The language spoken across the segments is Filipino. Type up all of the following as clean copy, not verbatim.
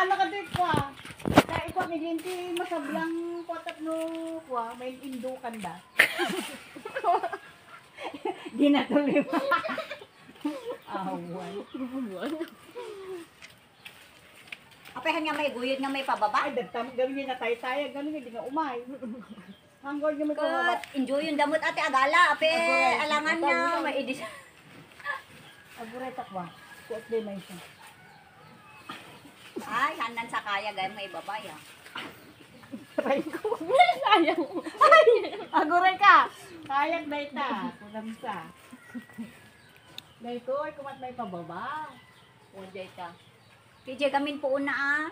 ano ka din kwa. Kaya ikaw hindi masablang kotat no kwa, may indukan da. Di na tuloy mo. Awan. Apehan nga may guyod nga may pababa. Ay, dagtam gawin niya na tayo-tayo, gano'n hindi nga umay. Hanggang niya may pababa. Kat, enjoy yung damot ate agala. Ape, Aguray. alangan Butaw, na butaw. may edis. Aguray takwa. Kuot din may siya. Ay, handan sa kaya gaya may babay ah. Try ko. Sayang. Aguray ka. Kayak na ita. Kulamsa. Dahito ay kumat may pababa. O, jay ka. PJ gamin po una ah.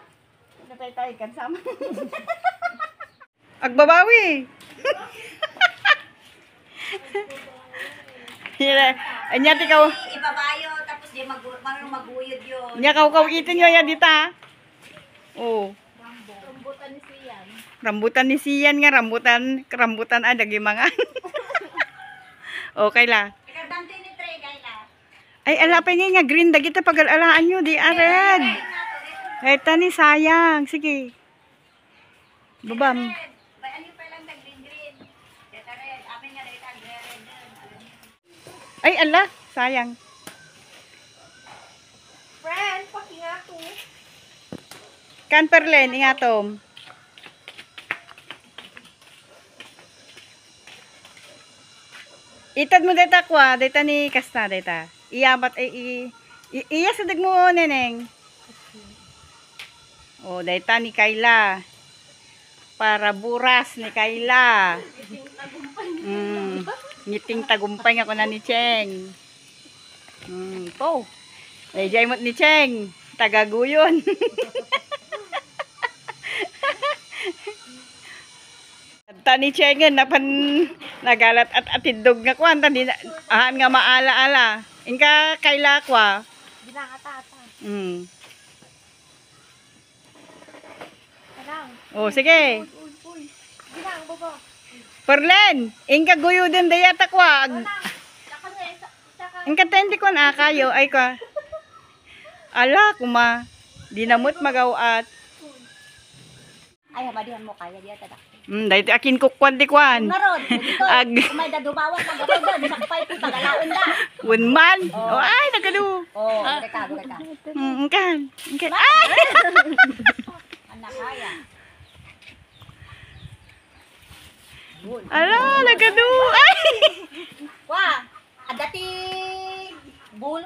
Natay-tayo kan sama. Agbabawi. Hira, anya tikaw. Ibabayo, tapos di marunong maguyod yun. Nya kaw itin yo ya dita. Oh, Rambutan ni Sian. rambutan ni Sian nga rambutan ada gimangan. Okay la. Ikardante ni Trey, gayla. Ay ala pa nga green dagita pag-alaan nyo di ared. Eta ni sayang. Sige. Babam. Bay, ano pa lang green. Deta red, amin nga deta red. Ay ala, sayang. Friend, pakinga to. Kan perlen ingatom. Itad mo deta kwa, deta ni Kasta deta. Iyabat ay iya sa mo neneng. Oh, deta ni Kayla. Para buras ni Kayla. Ngiting tagumpay nga ko na ni Cheng. Po. Dayjay mo ni Cheng. Tagaguyon. Tani Chengen napan nagalat at atidog nga kwan tani ahan nga maala-ala. Inka Kayla kwa. Binakatata. Kanang. Oh, sige. Uy. Ginang, baba. Perlen, inka guyo din dayata kwa. Saka Inka tendi kwan kayo ay kwa. Ala kuma dinamot magawat. Ay, habadihan mo kaya diya tada. Dahil akin kukwan di kwan. Naron, dito. Ag. Umay dadubawat na gato doon. Sakpay po, tagalaon da. Wunman. Oh, ay nagadu. Oh, gureka. Inkan. Ay. Anak kaya. Ala nagadu. Ay. Wah, adati bulo.